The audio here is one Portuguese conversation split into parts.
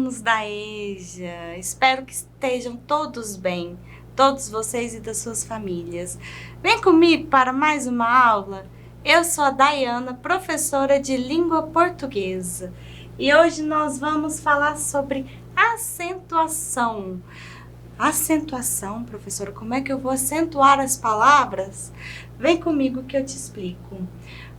alunos da EJA! Espero que estejam todos bem, todos vocês e das suas famílias. Vem comigo para mais uma aula. Eu sou a Dayana, professora de língua portuguesa, e hoje nós vamos falar sobre acentuação. Acentuação, professora, como é que eu vou acentuar as palavras? Vem comigo que eu te explico.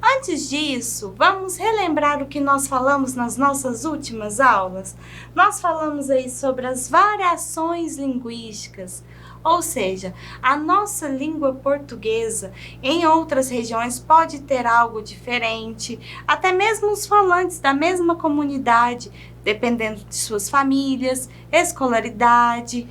Antes disso, vamos relembrar o que nós falamos nas nossas últimas aulas? Nós falamos aí sobre as variações linguísticas, ou seja, a nossa língua portuguesa em outras regiões pode ter algo diferente, até mesmo os falantes da mesma comunidade, dependendo de suas famílias, escolaridade,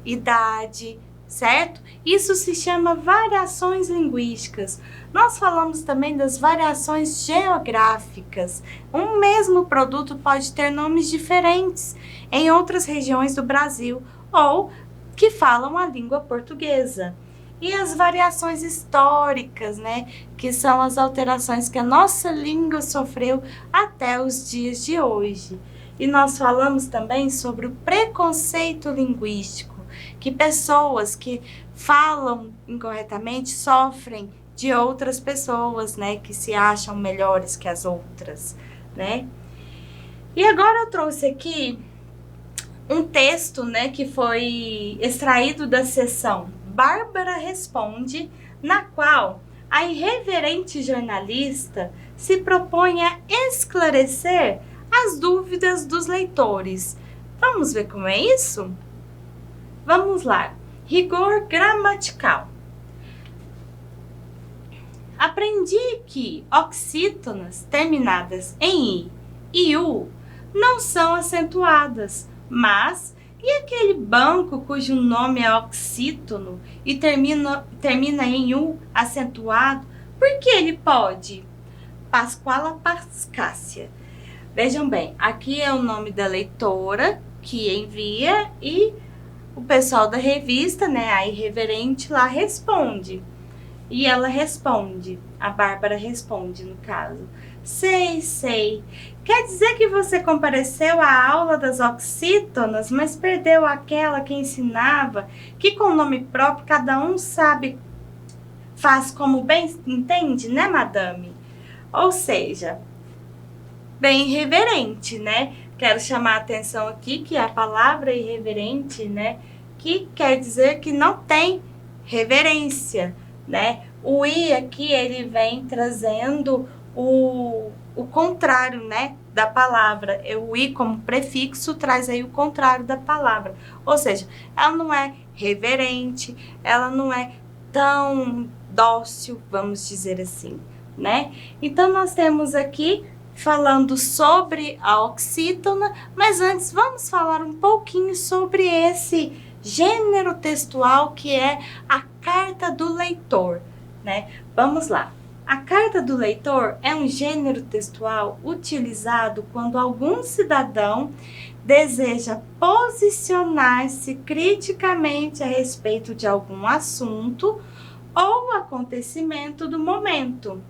idade, certo? Isso se chama variações linguísticas. Nós falamos também das variações geográficas. Um mesmo produto pode ter nomes diferentes em outras regiões do Brasil ou que falam a língua portuguesa. E as variações históricas, né? Que são as alterações que a nossa língua sofreu até os dias de hoje. E nós falamos também sobre o preconceito linguístico, que pessoas que falam incorretamente sofrem de outras pessoas, né, que se acham melhores que as outras, né? E agora eu trouxe aqui um texto, né, que foi extraído da seção Bárbara Responde, na qual a irreverente jornalista se propõe a esclarecer as dúvidas dos leitores. Vamos ver como é isso? Vamos lá. Rigor gramatical. Aprendi que oxítonas terminadas em I e U não são acentuadas, mas e aquele banco cujo nome é oxítono e termina em U acentuado, por que ele pode? Pascoala Pascácia. Vejam bem, aqui é o nome da leitora que envia e o pessoal da revista, né, a irreverente lá responde. E ela responde, a Bárbara responde no caso. Sei. Quer dizer que você compareceu à aula das oxítonas, mas perdeu aquela que ensinava, que com nome próprio cada um sabe, faz como bem entende, né, madame? Ou seja, bem irreverente, né? Quero chamar a atenção aqui que a palavra irreverente, né, que quer dizer que não tem reverência, né? O I aqui, ele vem trazendo o contrário, né, da palavra. O I como prefixo traz aí o contrário da palavra. Ou seja, ela não é reverente, ela não é tão dócil, vamos dizer assim, né? Então, nós temos aqui falando sobre a oxítona, mas antes vamos falar um pouquinho sobre esse gênero textual que é a carta do leitor, né? Vamos lá. A carta do leitor é um gênero textual utilizado quando algum cidadão deseja posicionar-se criticamente a respeito de algum assunto ou acontecimento do momento.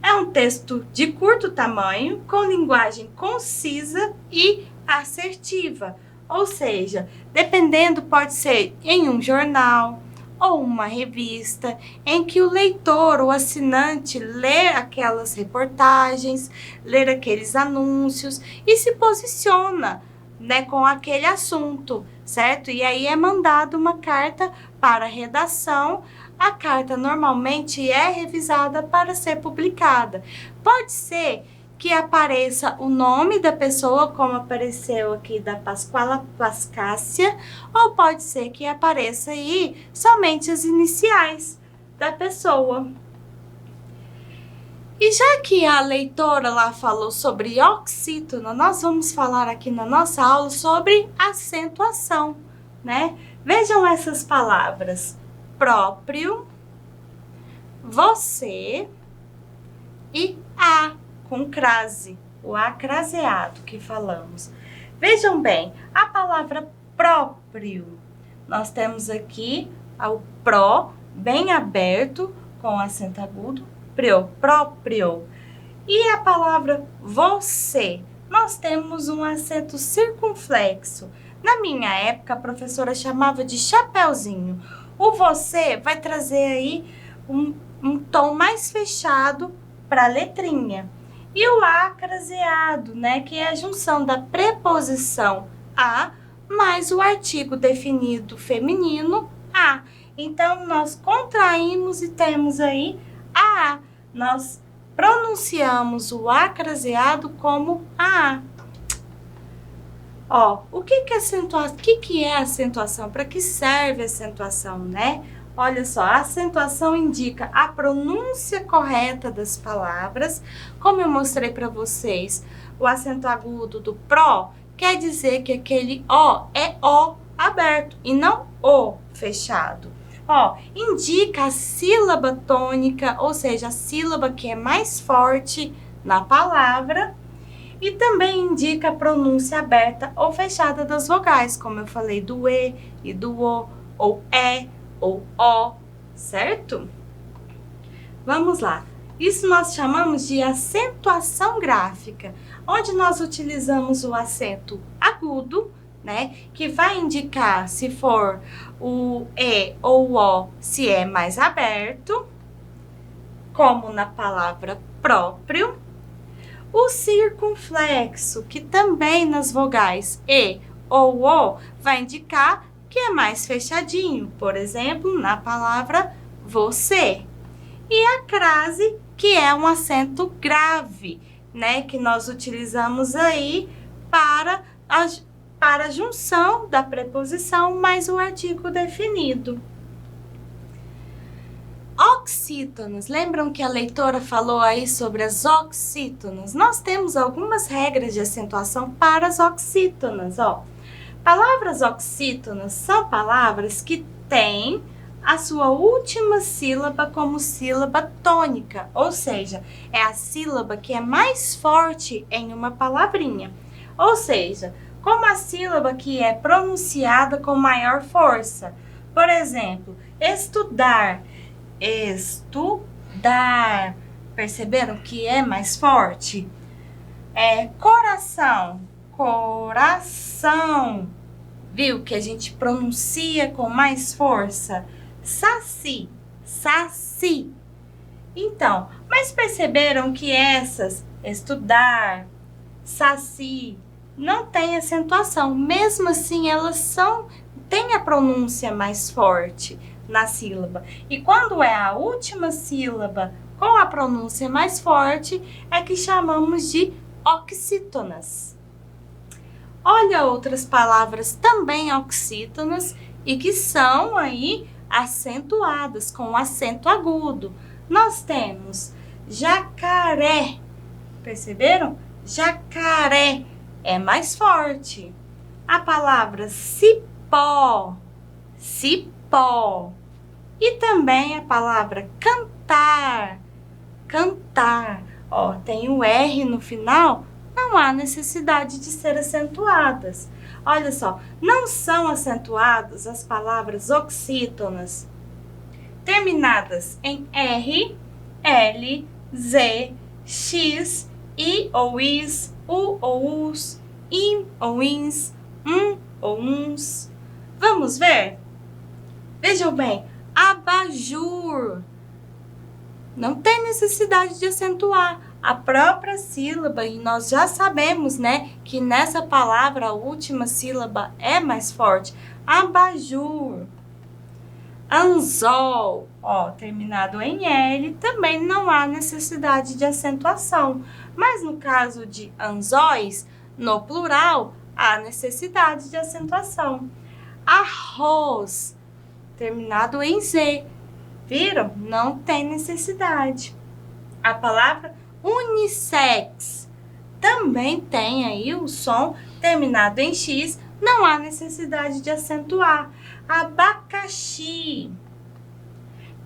É um texto de curto tamanho, com linguagem concisa e assertiva, ou seja, dependendo, pode ser em um jornal ou uma revista, em que o leitor, o assinante, lê aquelas reportagens, lê aqueles anúncios e se posiciona, né, com aquele assunto, certo? E aí é mandado uma carta para a redação. A carta normalmente é revisada para ser publicada. Pode ser que apareça o nome da pessoa, como apareceu aqui da Pascoala Pascácia, ou pode ser que apareça aí somente as iniciais da pessoa. E já que a leitora lá falou sobre oxítona, nós vamos falar aqui na nossa aula sobre acentuação, né? Vejam essas palavras: próprio, você e a, com crase, o acraseado que falamos. Vejam bem, a palavra próprio, nós temos aqui o pró bem aberto, com acento agudo, próprio. E a palavra você, nós temos um acento circunflexo. Na minha época, a professora chamava de chapeuzinho. O você vai trazer aí um tom mais fechado para a letrinha. E o a craseado, né, que é a junção da preposição a mais o artigo definido feminino a. Então, nós contraímos e temos aí a. Nós pronunciamos o a craseado como a. Ó, o que é acentuação? Para que serve a acentuação, né? Olha só, a acentuação indica a pronúncia correta das palavras. Como eu mostrei para vocês, o acento agudo do pró quer dizer que aquele ó é ó aberto e não o fechado. Ó, indica a sílaba tônica, ou seja, a sílaba que é mais forte na palavra. E também indica a pronúncia aberta ou fechada das vogais, como eu falei do e e do o, ou é, ou ó, certo? Vamos lá. Isso nós chamamos de acentuação gráfica, onde nós utilizamos o acento agudo, né, que vai indicar se for o e ou o ó, se é mais aberto, como na palavra próprio. O circunflexo, que também nas vogais e ou o, vai indicar que é mais fechadinho, por exemplo, na palavra você. E a crase, que é um acento grave, né, que nós utilizamos aí para a junção da preposição mais o artigo definido. Oxítonos, lembram que a leitora falou aí sobre as oxítonas? Nós temos algumas regras de acentuação para as oxítonas, ó. Palavras oxítonas são palavras que têm a sua última sílaba como sílaba tônica, ou seja, é a sílaba que é mais forte em uma palavrinha. Ou seja, como a sílaba que é pronunciada com maior força. Por exemplo, estudar. Estudar. Perceberam que é mais forte? Coração. Coração. Viu que a gente pronuncia com mais força? Saci. Saci. Então, mas perceberam que essas, estudar, saci, não tem acentuação. Mesmo assim, elas têm a pronúncia mais forte na sílaba. E quando é a última sílaba com a pronúncia mais forte, é que chamamos de oxítonas. Olha outras palavras também oxítonas e que são aí acentuadas com acento agudo. Nós temos jacaré. Perceberam? Jacaré é mais forte. A palavra cipó. Cipó. E também a palavra cantar. Cantar. Ó, tem o R no final, não há necessidade de ser acentuadas. Olha só, não são acentuadas as palavras oxítonas terminadas em R, L, Z, X, I ou IS, U ou US, IN ou INS, ou UNS. Vamos ver? Vejam bem, abajur. Não tem necessidade de acentuar a própria sílaba e nós já sabemos, né, que nessa palavra a última sílaba é mais forte. Abajur. Anzol, ó, terminado em L, também não há necessidade de acentuação. Mas no caso de anzóis, no plural, há necessidade de acentuação. Arroz, terminado em Z. Viram? Não tem necessidade. A palavra unissex também tem aí o som terminado em X, não há necessidade de acentuar. Abacaxi,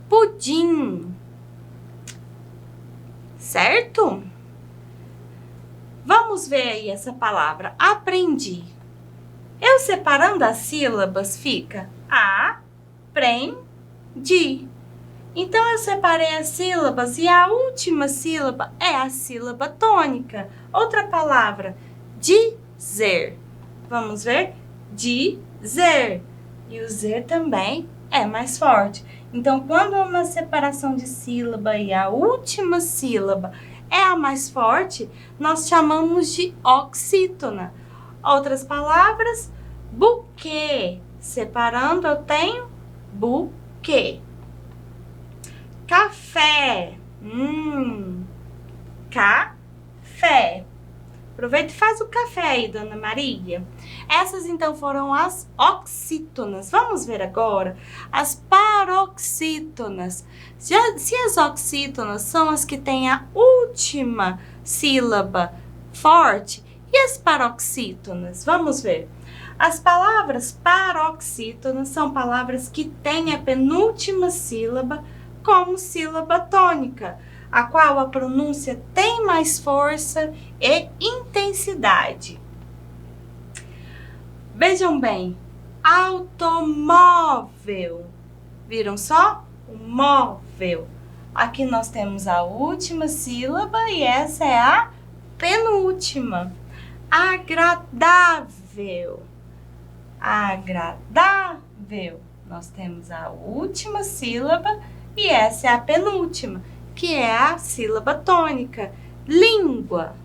pudim, certo? Vamos ver aí essa palavra, aprendi. Eu separando as sílabas fica aprendi. Então, eu separei as sílabas e a última sílaba é a sílaba tônica. Outra palavra, dizer. Vamos ver? Dizer. E o Z também é mais forte. Então, quando é uma separação de sílaba e a última sílaba é a mais forte, nós chamamos de oxítona. Outras palavras, buquê. Separando, eu tenho buquê. Café. Café. Aproveita e faz o café aí, Dona Maria. Essas, então, foram as oxítonas. Vamos ver agora as paroxítonas. Se as oxítonas são as que têm a última sílaba forte, e as paroxítonas? Vamos ver. As palavras paroxítonas são palavras que têm a penúltima sílaba como sílaba tônica, a qual a pronúncia tem mais força e intensidade. Vejam bem, automóvel. Viram só? O móvel. Aqui nós temos a última sílaba e essa é a penúltima. Agradável. Agradável. Nós temos a última sílaba e essa é a penúltima, que é a sílaba tônica. Língua.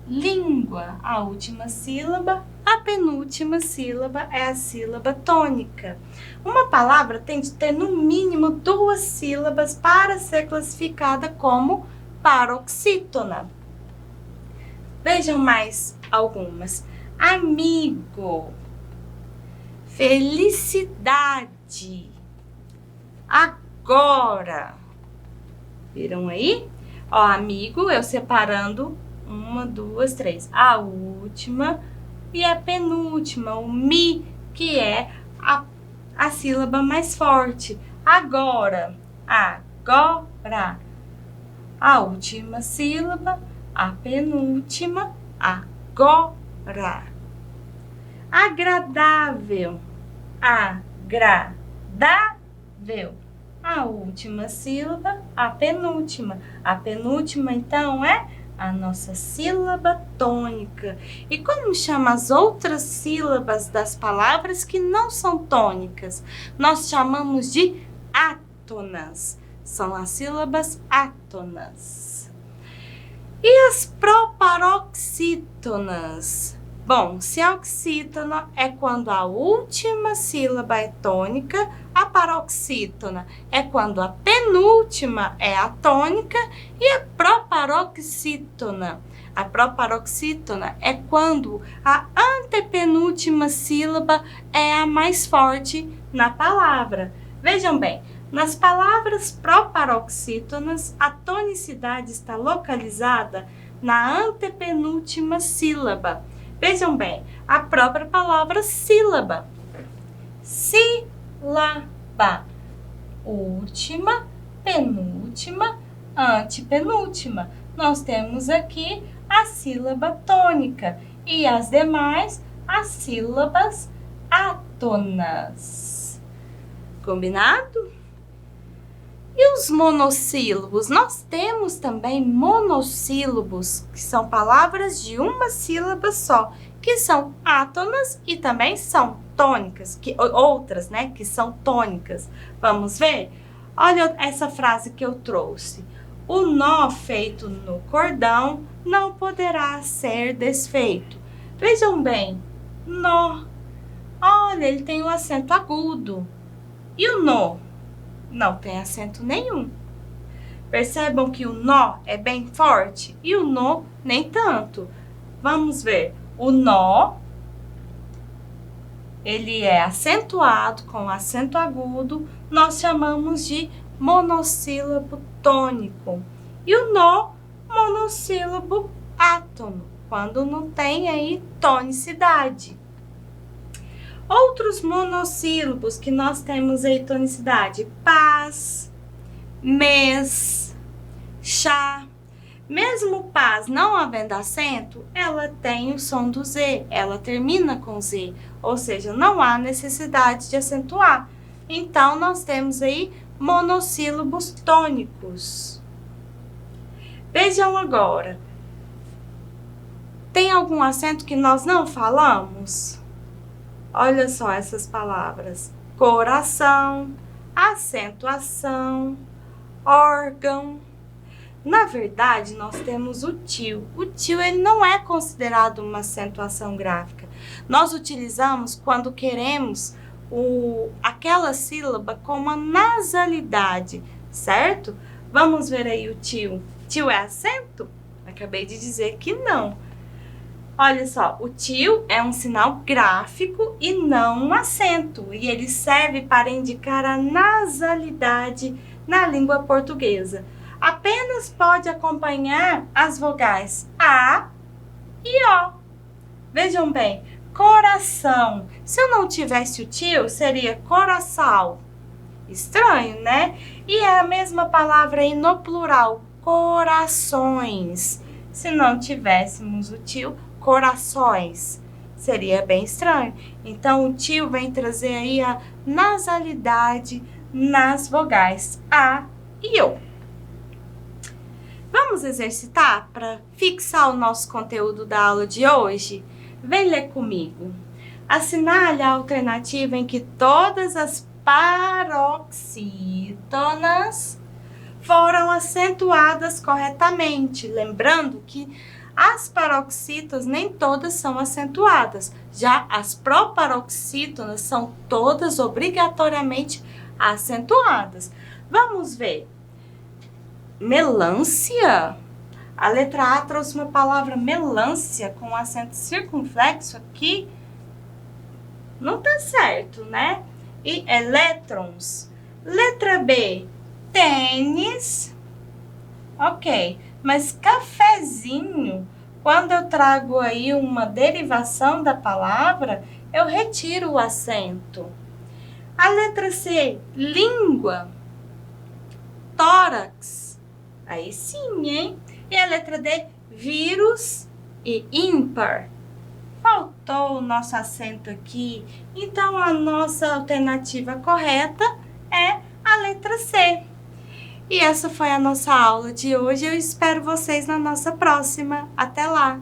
Língua. A última sílaba, a penúltima sílaba é a sílaba tônica. Uma palavra tem de ter no mínimo 2 sílabas para ser classificada como paroxítona. Vejam mais algumas. Amigo. Felicidade. Agora. Viram aí? Ó, amigo, eu separando 1, 2, 3. A última e a penúltima, o mi, que é a sílaba mais forte. Agora. Agora. A última sílaba, a penúltima, agora. Agradável. Agradável. A última sílaba, a penúltima. A penúltima, então, é a nossa sílaba tônica. E como chama as outras sílabas das palavras que não são tônicas? Nós chamamos de átonas. São as sílabas átonas. E as proparoxítonas? Bom, se a oxítona é quando a última sílaba é tônica, a paroxítona é quando a penúltima é a tônica e a proparoxítona. A proparoxítona é quando a antepenúltima sílaba é a mais forte na palavra. Vejam bem, nas palavras proparoxítonas, a tonicidade está localizada na antepenúltima sílaba. Vejam bem, a própria palavra sílaba. Sílaba. Última, penúltima, antepenúltima. Nós temos aqui a sílaba tônica e as demais, as sílabas átonas. Combinado? E os monossílabos? Nós temos também monossílabos, que são palavras de uma sílaba só, que são átonas e também são tônicas, outras, né, que são tônicas. Vamos ver? Olha essa frase que eu trouxe. O nó feito no cordão não poderá ser desfeito. Vejam bem, nó. Olha, ele tem um acento agudo. E o nó? Não tem acento nenhum. Percebam que o nó é bem forte e o nó nem tanto. Vamos ver. O nó, ele é acentuado com acento agudo, nós chamamos de monossílabo tônico. E o nó, monossílabo átono, quando não tem aí tonicidade. Outros monossílabos que nós temos aí tonicidade: paz, mês, chá. Mesmo paz não havendo acento, ela tem o som do Z, ela termina com Z, ou seja, não há necessidade de acentuar. Então, nós temos aí monossílabos tônicos. Vejam agora, Tem algum acento que nós não falamos? Olha só essas palavras: coração, acentuação, órgão. Na verdade, nós temos o tio. O tio ele não é considerado uma acentuação gráfica. Nós utilizamos quando queremos aquela sílaba com uma nasalidade, certo? Vamos ver aí o tio. Tio é acento? Acabei de dizer que não. Olha só, o tio é um sinal gráfico e não um acento. E ele serve para indicar a nasalidade na língua portuguesa. Apenas pode acompanhar as vogais A e O. Vejam bem, coração. Se eu não tivesse o tio, seria coração. Estranho, né? E é a mesma palavra aí no plural, corações. Se não tivéssemos o tio, corações. Seria bem estranho. Então, o tio vem trazer aí a nasalidade nas vogais A e O. Vamos exercitar para fixar o nosso conteúdo da aula de hoje? Vem ler comigo. Assinale a alternativa em que todas as paroxítonas foram acentuadas corretamente. Lembrando que as paroxítonas nem todas são acentuadas. Já as proparoxítonas são todas obrigatoriamente acentuadas. Vamos ver. Melancia. A letra A trouxe uma palavra melancia com acento circunflexo aqui. Não tá certo, né? E elétrons. Letra B, tênis. Ok, mas cafezinho, quando eu trago aí uma derivação da palavra, eu retiro o acento. A letra C, língua. Tórax. Aí sim, hein? E a letra D, vírus e ímpar. Faltou o nosso acento aqui, então a nossa alternativa correta é a letra C. E essa foi a nossa aula de hoje. Eu espero vocês na nossa próxima. Até lá!